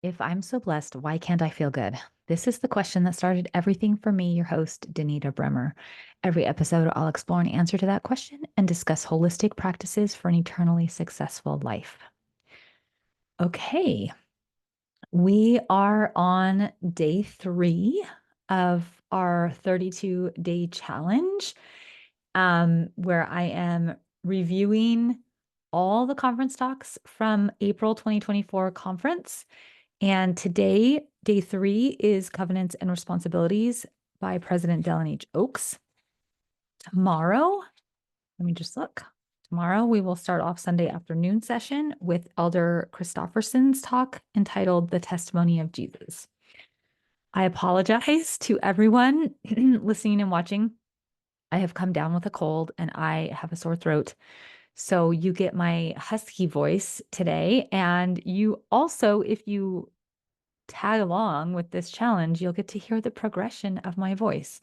If I'm so blessed, why can't I feel good? This is the question that started everything for me, your host, Danita Bremer. Every episode, I'll explore an answer to that question and discuss holistic practices for an eternally successful life. Okay, we are on day 3 of our 32-day challenge, where I am reviewing all the conference talks from April 2024 conference. And today, day 3 is Covenants and Responsibilities by President Dallin H. Oaks. Tomorrow, let me just look. Tomorrow, we will start off Sunday afternoon session with Elder Christofferson's talk entitled The Testimony of Jesus. I apologize to everyone listening and watching. I have come down with a cold and I have a sore throat. So you get my husky voice today. And you also, if you tag along with this challenge, you'll get to hear the progression of my voice.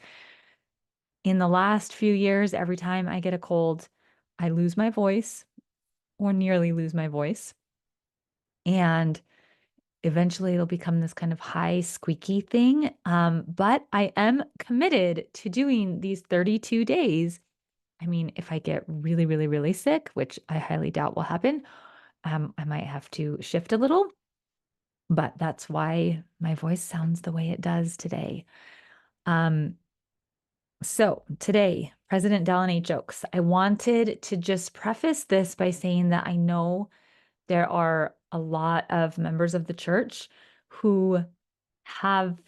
In the last few years, every time I get a cold, I lose my voice or nearly lose my voice. And eventually it'll become this kind of high squeaky thing. But I am committed to doing these 32 days. I mean, if I get really, really, really sick, which I highly doubt will happen, I might have to shift a little. But that's why my voice sounds the way it does today. So today, President Dallin H. Oaks, I wanted to just preface this by saying that I know there are a lot of members of the church who have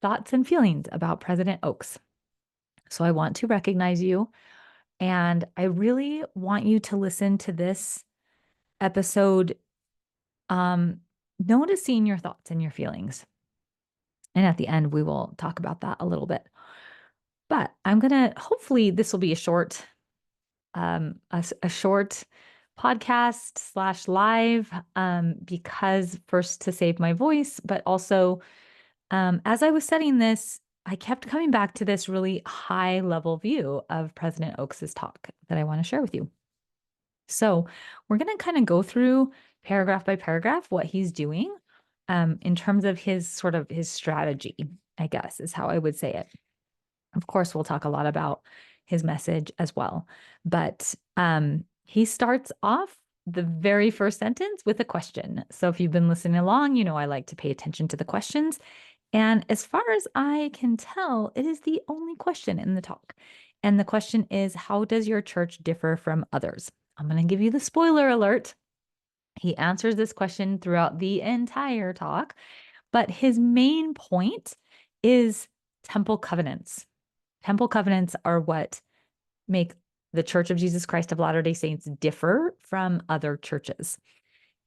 thoughts and feelings about President Oaks. So I want to recognize you, and I really want you to listen to this episode, um, noticing your thoughts and your feelings. And at the end, we will talk about that a little bit. But I'm going to, hopefully, this will be a short short podcast slash live, because first to save my voice, but also as I was studying this, I kept coming back to this really high level view of President Oaks's talk that I want to share with you. So we're going to kind of go through paragraph by paragraph what he's doing, in terms of his strategy, I guess is how I would say it. Of course, we'll talk a lot about his message as well. But he starts off the very first sentence with a question. So if you've been listening along, you know I like to pay attention to the questions. And as far as I can tell, it is the only question in the talk. And the question is, how does your church differ from others? I'm going to give you the spoiler alert. He answers this question throughout the entire talk, but his main point is temple covenants. Temple covenants are what make the Church of Jesus Christ of Latter-day Saints differ from other churches.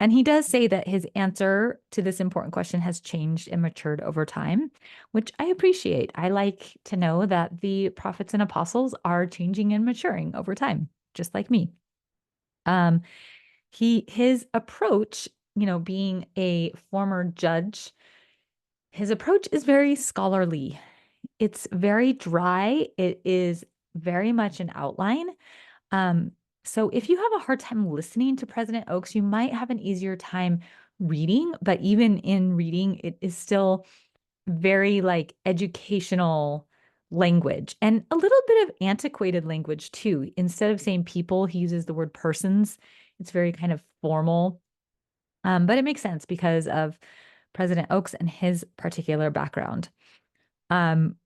And he does say that his answer to this important question has changed and matured over time, which I appreciate. I like to know that the prophets and apostles are changing and maturing over time, just like me. His approach, being a former judge, his approach is very scholarly. It's very dry. It is very much an outline. So if you have a hard time listening to President Oaks, you might have an easier time reading, but even in reading, it is still very like educational language and a little bit of antiquated language too. Instead of saying people, he uses the word persons. It's very kind of formal. But it makes sense because of President Oaks and his particular background. Um,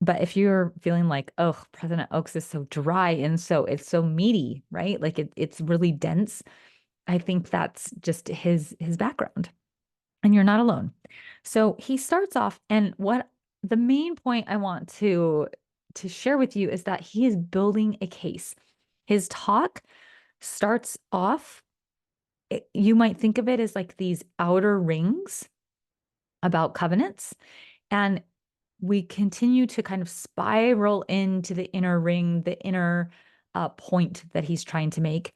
but if you're feeling like, oh, President Oaks is so dry and it's so meaty, right? Like it's really dense. I think that's just his background. And you're not alone. So he starts off, and what the main point I want to share with you is that he is building a case. His talk starts off, you might think of it as like these outer rings about covenants. And we continue to kind of spiral into the inner ring, the inner point that he's trying to make.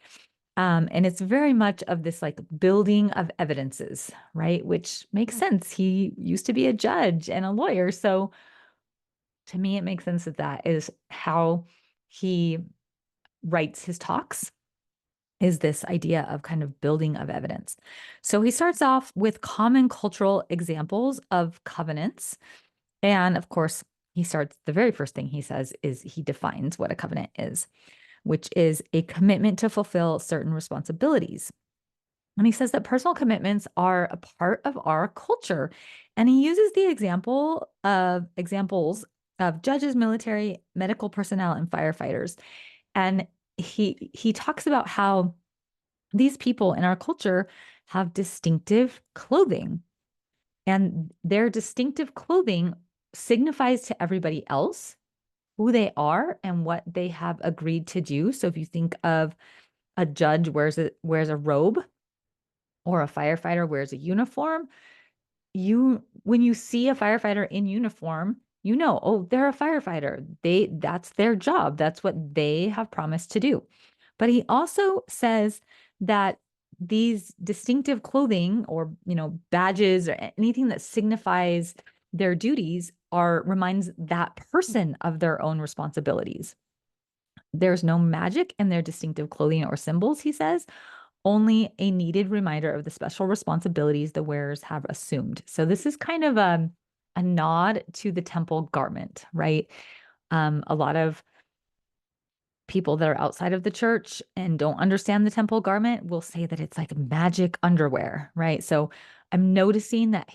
And it's very much of this like building of evidences, right? Which makes sense. He used to be a judge and a lawyer. So to me, it makes sense that that is how he writes his talks. is this idea of kind of building of evidence. So he starts off with common cultural examples of covenants. And of course, the very first thing he says is he defines what a covenant is, which is a commitment to fulfill certain responsibilities. And he says that personal commitments are a part of our culture. And he uses the examples of judges, military, medical personnel, and firefighters. And he talks about how these people in our culture have distinctive clothing, and their distinctive clothing signifies to everybody else who they are and what they have agreed to do. So if you think of a judge wears a robe, or a firefighter wears a uniform, when you see a firefighter in uniform, you know, oh, they're a firefighter. That's their job. That's what they have promised to do. But he also says that these distinctive clothing, or, badges, or anything that signifies their duties reminds that person of their own responsibilities. There's no magic in their distinctive clothing or symbols, he says, only a needed reminder of the special responsibilities the wearers have assumed. So this is kind of a nod to the temple garment, right? A lot of people that are outside of the church and don't understand the temple garment will say that it's like magic underwear, right? So I'm noticing that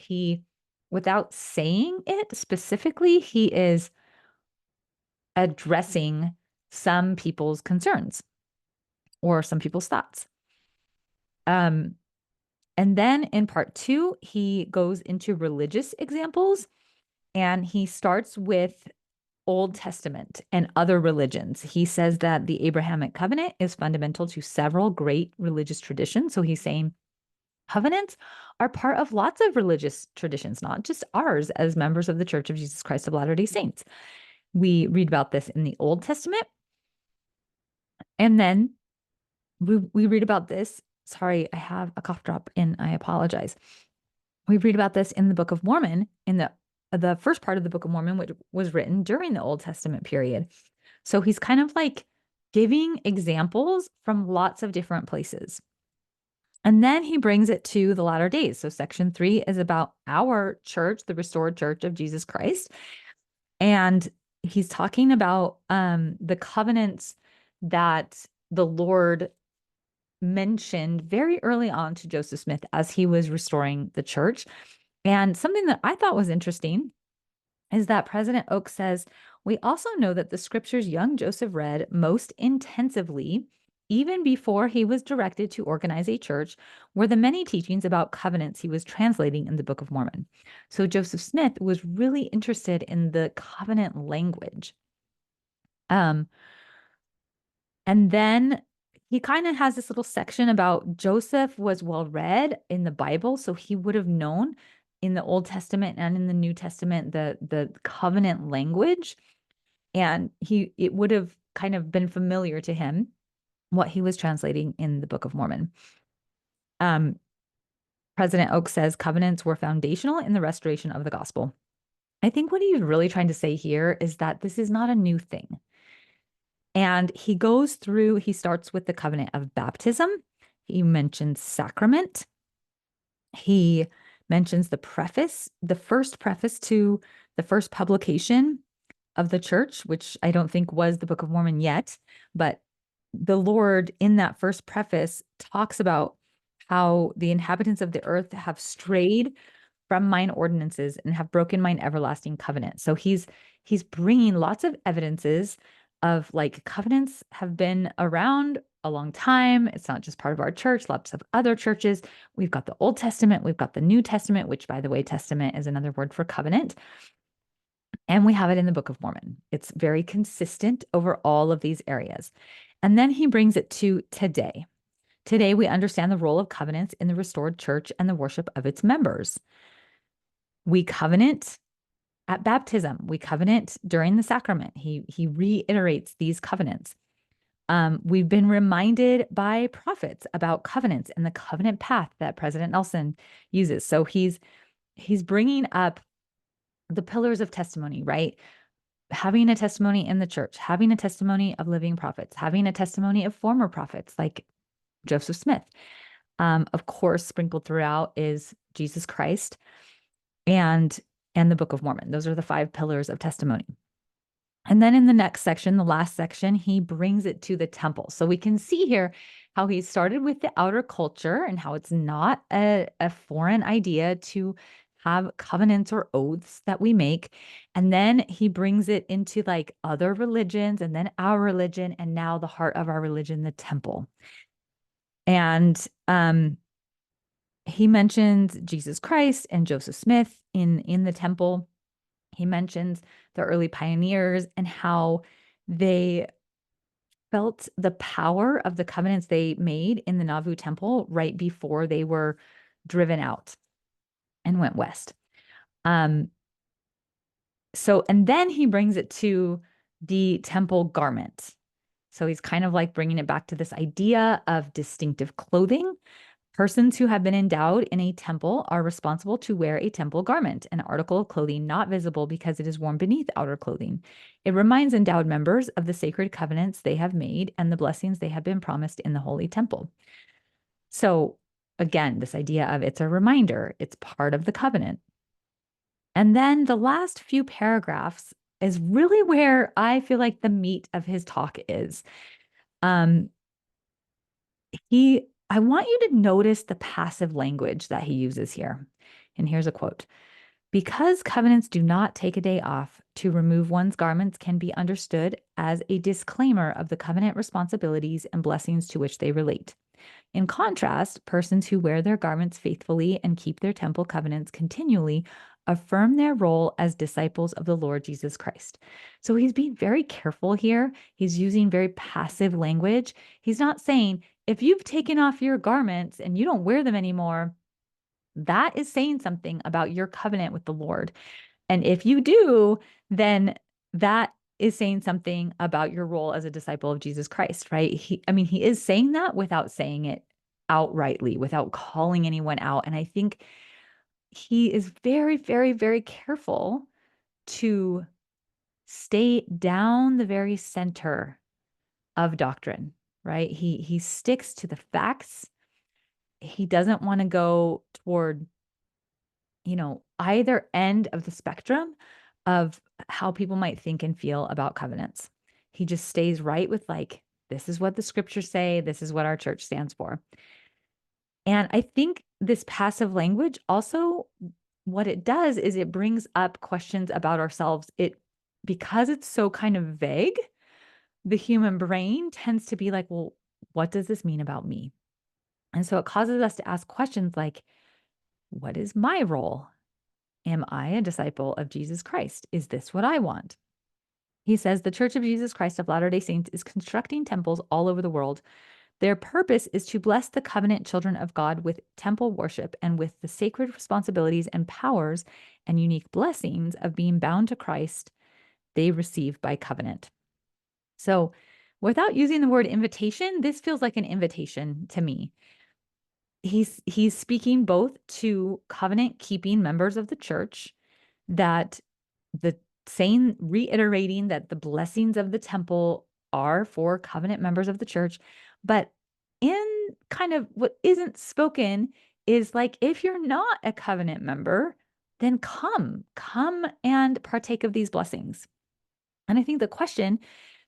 without saying it specifically, he is addressing some people's concerns or some people's thoughts. And then in part 2, he goes into religious examples, and he starts with Old Testament and other religions. He says that the Abrahamic covenant is fundamental to several great religious traditions. So he's saying covenants are part of lots of religious traditions, not just ours as members of the Church of Jesus Christ of Latter-day Saints. We read about this in the Old Testament. And then we read about this. Sorry, I have a cough drop and I apologize. We read about this in the Book of Mormon, in the first part of the Book of Mormon, which was written during the Old Testament period. So he's kind of like giving examples from lots of different places. And then he brings it to the latter days. So section 3 is about our church, the restored church of Jesus Christ. And he's talking about the covenants that the Lord mentioned very early on to Joseph Smith as he was restoring the church. And something that I thought was interesting is that President Oaks says, we also know that the scriptures young Joseph read most intensively, even before he was directed to organize a church, were the many teachings about covenants he was translating in the Book of Mormon. So Joseph Smith was really interested in the covenant language. And then he kind of has this little section about Joseph was well read in the Bible, so he would have known in the Old Testament and in the New Testament the covenant language, and it would have kind of been familiar to him what he was translating in the Book of Mormon. President Oaks says covenants were foundational in the restoration of the gospel. I think what he's really trying to say here is that this is not a new thing. And he starts with the covenant of baptism. He mentions sacrament. He mentions the first preface to the first publication of the church, which I don't think was the Book of Mormon yet, but the Lord in that first preface talks about how the inhabitants of the earth have strayed from mine ordinances and have broken mine everlasting covenant. So he's bringing lots of evidences of like covenants have been around a long time. It's not just part of our church, lots of other churches. We've got the Old Testament, we've got the New Testament, which, by the way, testament is another word for covenant. And we have it in the Book of Mormon. It's very consistent over all of these areas. And then he brings it to today. Today, we understand the role of covenants in the restored church and the worship of its members. We covenant at baptism. We covenant during the sacrament. He reiterates these covenants. We've been reminded by prophets about covenants and the covenant path that President Nelson uses. So he's bringing up the pillars of testimony, right? Having a testimony in the church, having a testimony of living prophets, having a testimony of former prophets like Joseph Smith. Of course, sprinkled throughout is Jesus Christ and the Book of Mormon. Those are the 5 pillars of testimony. And then in the next section, the last section, he brings it to the temple. So we can see here how he started with the outer culture and how it's not a foreign idea to have covenants or oaths that we make. And then he brings it into like other religions and then our religion, and now the heart of our religion, the temple. And he mentions Jesus Christ and Joseph Smith in the temple. He mentions the early pioneers and how they felt the power of the covenants they made in the Nauvoo temple right before they were driven out and went west. And then he brings it to the temple garment. So he's kind of like bringing it back to this idea of distinctive clothing. Persons who have been endowed in a temple are responsible to wear a temple garment, an article of clothing not visible because it is worn beneath outer clothing. It reminds endowed members of the sacred covenants they have made and the blessings they have been promised in the holy temple. So again, this idea of it's a reminder, it's part of the covenant. And then the last few paragraphs is really where I feel like the meat of his talk is. I want you to notice the passive language that he uses here. And here's a quote. Because covenants do not take a day off, to remove one's garments can be understood as a disclaimer of the covenant responsibilities and blessings to which they relate. In contrast, persons who wear their garments faithfully and keep their temple covenants continually affirm their role as disciples of the Lord Jesus Christ. So he's being very careful here. He's using very passive language. He's not saying, if you've taken off your garments and you don't wear them anymore, that is saying something about your covenant with the Lord. And if you do, then that is saying something about your role as a disciple of Jesus Christ, right? He is saying that without saying it outrightly, without calling anyone out. And I think he is very, very, very careful to stay down the very center of doctrine, right? He sticks to the facts. He doesn't want to go toward, either end of the spectrum of how people might think and feel about covenants. He just stays right with like, this is what the scriptures say, this is what our church stands for. And I think this passive language also, what it does is it brings up questions about ourselves. Because it's so kind of vague, the human brain tends to be like, well, what does this mean about me? And so it causes us to ask questions like, what is my role? Am I a disciple of Jesus Christ? Is this what I want? He says the Church of Jesus Christ of Latter-day Saints is constructing temples all over the world. Their purpose is to bless the covenant children of God with temple worship and with the sacred responsibilities and powers and unique blessings of being bound to Christ they receive by covenant. So without using the word invitation, this feels like an invitation to me. He's speaking both to covenant keeping members of the church, that the saying, reiterating that the blessings of the temple are for covenant members of the church. But in kind of what isn't spoken is like, if you're not a covenant member, then come and partake of these blessings. And I think the question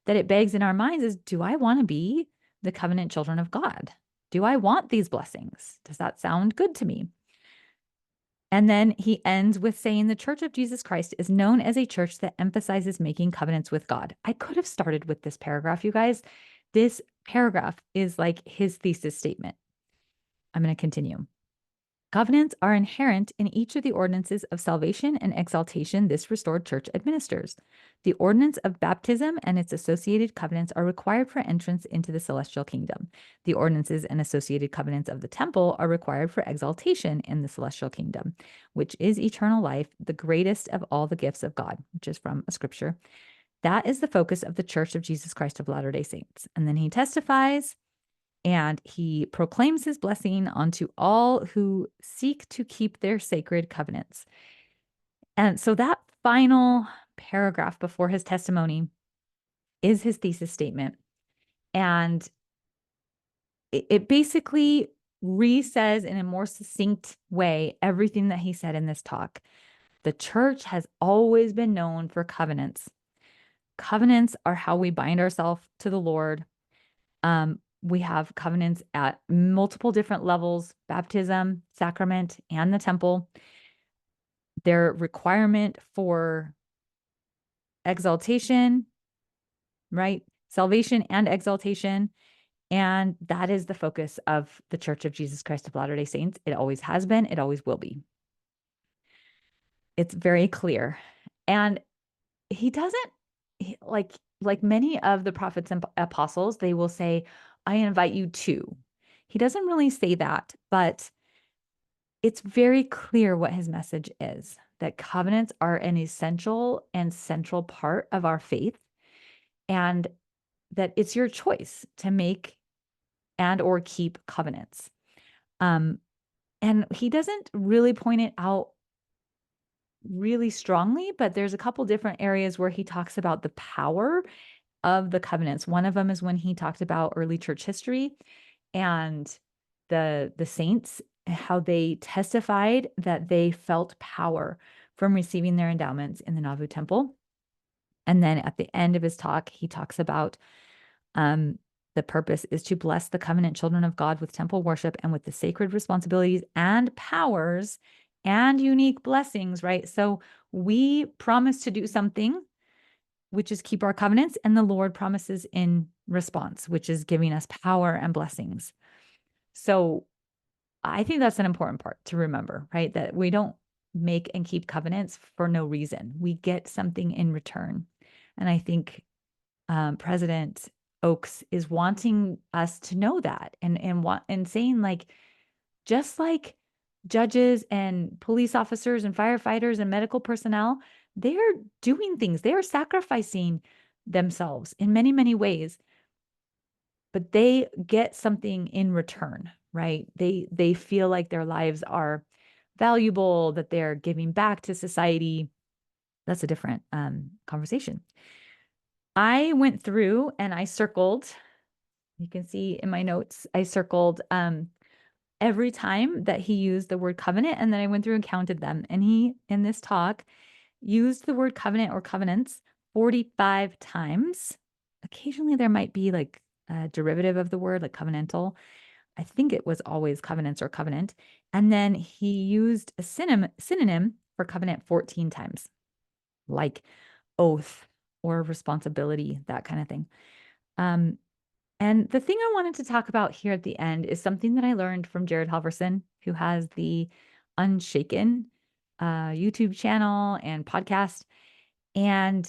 that it begs in our minds is, do I want to be the covenant children of God? Do I want these blessings? Does that sound good to me? And then he ends with saying the Church of Jesus Christ is known as a church that emphasizes making covenants with God. I could have started with this paragraph, you guys. This paragraph is like his thesis statement. I'm going to continue. Covenants are inherent in each of the ordinances of salvation and exaltation this restored church administers. The ordinance of baptism and its associated covenants are required for entrance into the celestial kingdom. The ordinances and associated covenants of the temple are required for exaltation in the celestial kingdom, which is eternal life, the greatest of all the gifts of God, which is from a scripture. That is the focus of the Church of Jesus Christ of Latter-day Saints. And then he testifies and he proclaims his blessing onto all who seek to keep their sacred covenants. And so that final paragraph before his testimony is his thesis statement. And it basically re-says in a more succinct way everything that he said in this talk. The church has always been known for covenants. Covenants are how we bind ourselves to the Lord. We have covenants at multiple different levels: baptism, sacrament, and the temple. Their requirement for exaltation, right? Salvation and exaltation. And that is the focus of the Church of Jesus Christ of Latter-day Saints. It always has been, it always will be. It's very clear. And he doesn't like many of the prophets and apostles, they will say, I invite you to. He doesn't really say that, but it's very clear what his message is, that covenants are an essential and central part of our faith, and that it's your choice to make and or keep covenants. And he doesn't really point it out really strongly, but there's a couple different areas where he talks about the power of the covenants. One of them is when he talked about early church history and the saints, how they testified that they felt power from receiving their endowments in the Nauvoo temple. And then at the end of his talk, he talks about the purpose is to bless the covenant children of God with temple worship and with the sacred responsibilities and powers and unique blessings, right? So we promise to do something, which is keep our covenants, and the Lord promises in response, which is giving us power and blessings. So I think that's an important part to remember, right? That we don't make and keep covenants for no reason. We get something in return. And I think President Oaks is wanting us to know that and saying, like, just like judges and police officers and firefighters and medical personnel, they are doing things. They are sacrificing themselves in many, many ways, but they get something in return, right? They feel like their lives are valuable, that they're giving back to society. That's a different conversation. I went through and I circled, you can see in my notes, I circled every time that he used the word covenant, and then I went through and counted them. And he, in this talk, used the word covenant or covenants 45 times. Occasionally there might be like a derivative of the word, like covenantal. I think it was always covenants or covenant. And then he used a synonym for covenant 14 times, like oath or responsibility, that kind of thing. And the thing I wanted to talk about here at the end is something that I learned from Jared Halverson, who has the Unshaken YouTube channel and podcast. And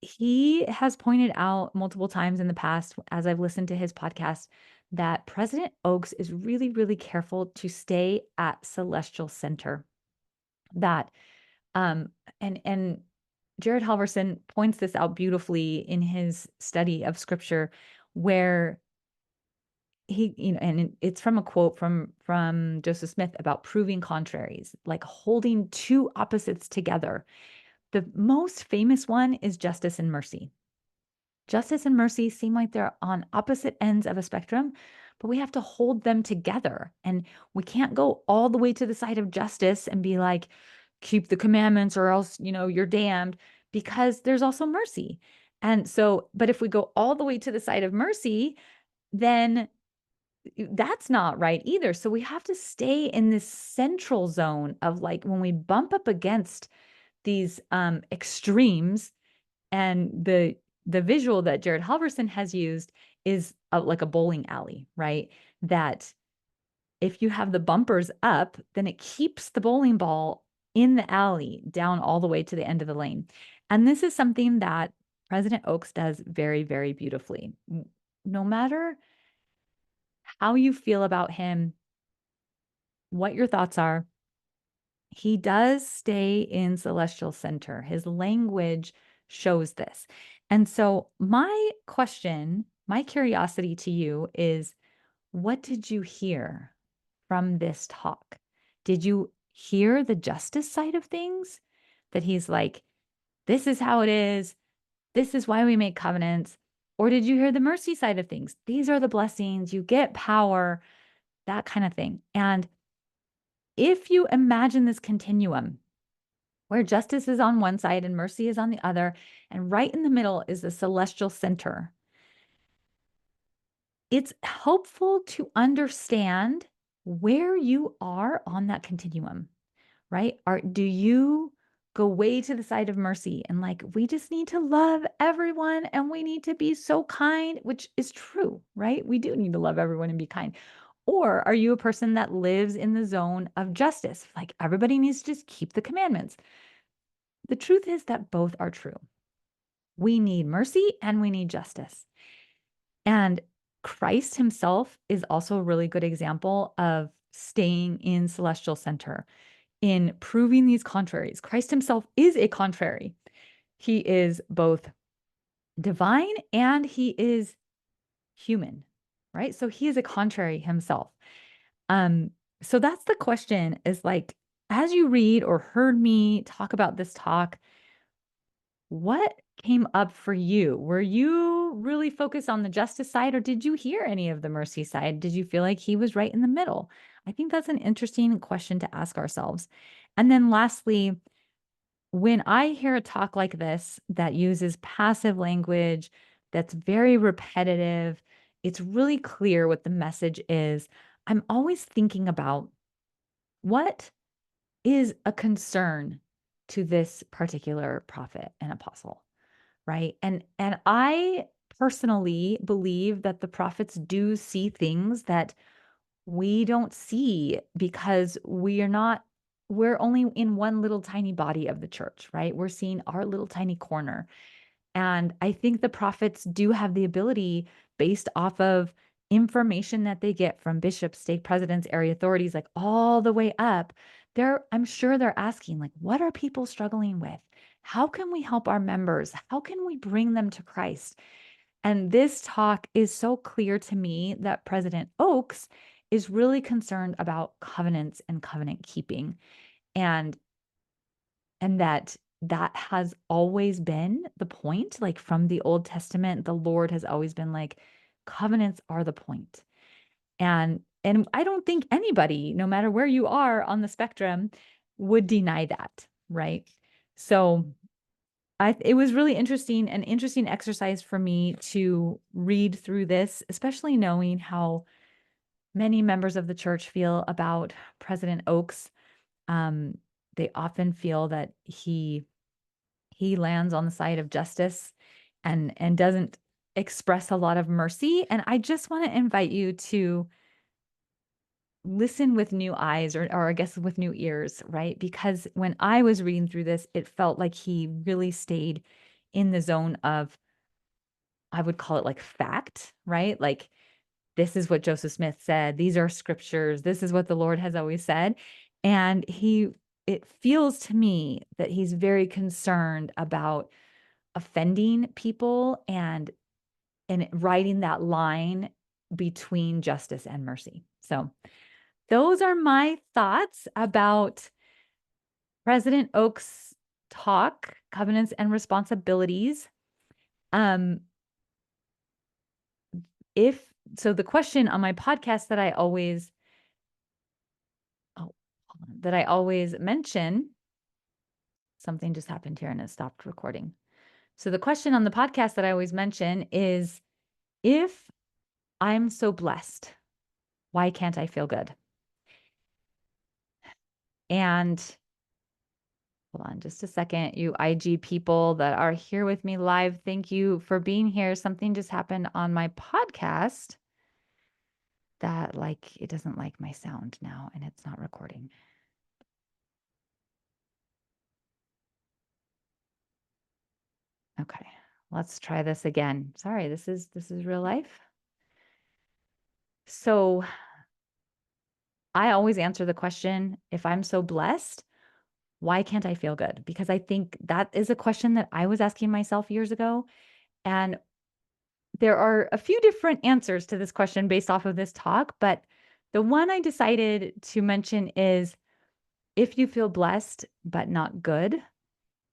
he has pointed out multiple times in the past, as I've listened to his podcast, that President Oaks is really, really careful to stay at celestial center. That and Jared Halverson points this out beautifully in his study of scripture, where he, and it's from a quote from Joseph Smith about proving contraries, like holding two opposites together. The most famous one is justice and mercy. Justice and mercy seem like they're on opposite ends of a spectrum, but we have to hold them together. And we can't go all the way to the side of justice and be like, keep the commandments or else, you're damned, because there's also mercy. And so, but if we go all the way to the side of mercy, then that's not right either. So we have to stay in this central zone of, like, when we bump up against these extremes, and the visual that Jared Halverson has used is like a bowling alley, right? That if you have the bumpers up, then it keeps the bowling ball in the alley down all the way to the end of the lane. And this is something that President Oaks does very, very beautifully. No matter how you feel about him, what your thoughts are, he does stay in celestial center. His language shows this. And so my question, my curiosity to you is, what did you hear from this talk? Did you hear the justice side of things? That he's like, this is how it is. This is why we make covenants. Or did you hear the mercy side of things? These are the blessings, you get power, that kind of thing. And if you imagine this continuum where justice is on one side and mercy is on the other, and right in the middle is the celestial center, it's helpful to understand where you are on that continuum, right? Do you go way to the side of mercy and like, we just need to love everyone and we need to be so kind, which is true, right? We do need to love everyone and be kind. Or are you a person that lives in the zone of justice? Like everybody needs to just keep the commandments. The truth is that both are true. We need mercy and we need justice. And Christ himself is also a really good example of staying in celestial center, in proving these contraries. Christ himself is a contrary. He is both divine and he is human, right? So he is a contrary himself. So that's the question, is like, as you read or heard me talk about this talk, what came up for you? Were you really focused on the justice side, or did you hear any of the mercy side? Did you feel like he was right in the middle? I think that's an interesting question to ask ourselves. And then lastly, when I hear a talk like this that uses passive language, that's very repetitive, it's really clear what the message is. I'm always thinking about what is a concern to this particular prophet and apostle, right? And I personally believe that the prophets do see things that we don't see because we're only in one little tiny body of the church, right? We're seeing our little tiny corner. And I think the prophets do have the ability, based off of information that they get from bishops, stake presidents, area authorities, like all the way up. I'm sure they're asking, like, what are people struggling with? How can we help our members? How can we bring them to Christ? And this talk is so clear to me that President Oaks is really concerned about covenants and covenant keeping. And that has always been the point. Like from the Old Testament, the Lord has always been like, covenants are the point. And I don't think anybody, no matter where you are on the spectrum, would deny that, right? So it was really interesting, an interesting exercise for me to read through this, especially knowing how many members of the church feel about President Oaks. They often feel that he lands on the side of justice and doesn't express a lot of mercy. And I just want to invite you to listen with new eyes, or I guess with new ears, right? Because when I was reading through this, it felt like he really stayed in the zone of, I would call it like fact, right? Like, this is what Joseph Smith said. These are scriptures. This is what the Lord has always said. And it feels to me that he's very concerned about offending people and writing that line between justice and mercy. So those are my thoughts about President Oaks' talk, Covenants and Responsibilities. If so, the question on my podcast that I always mention, something just happened here and it stopped recording. So the question on the podcast that I always mention is, if I'm so blessed, why can't I feel good? And hold on just a second, you IG people that are here with me live, thank you for being here. Something just happened on my podcast that, like, it doesn't like my sound now and it's not recording. Okay, let's try this again. Sorry, this is real life. So I always answer the question, if I'm so blessed, why can't I feel good? Because I think that is a question that I was asking myself years ago. And there are a few different answers to this question based off of this talk, but the one I decided to mention is, if you feel blessed but not good,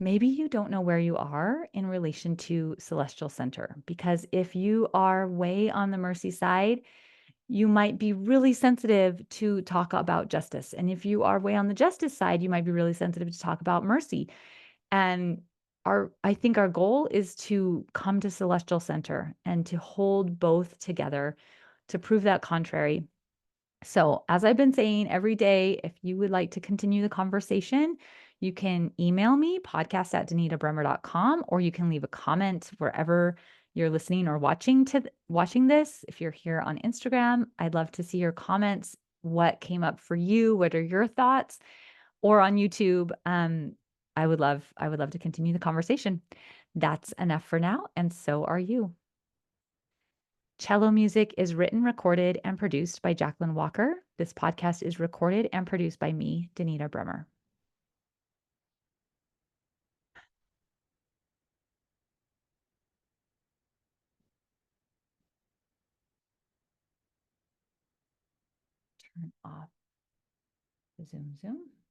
maybe you don't know where you are in relation to Celestial Center, because if you are way on the mercy side, you might be really sensitive to talk about justice. And if you are way on the justice side, you might be really sensitive to talk about mercy. And I think our goal is to come to Celestial Center and to hold both together to prove that contrary. So, as I've been saying every day, if you would like to continue the conversation, you can email me, podcast@danitabremmer.com, or you can leave a comment wherever you're listening or watching this. If you're here on Instagram, I'd love to see your comments. What came up for you? What are your thoughts? Or on YouTube, I would love to continue the conversation. That's enough for now, and so are you. Cello music is written, recorded, and produced by Jacqueline Walker. This podcast is recorded and produced by me, Danita Bremer. Turn off the Zoom.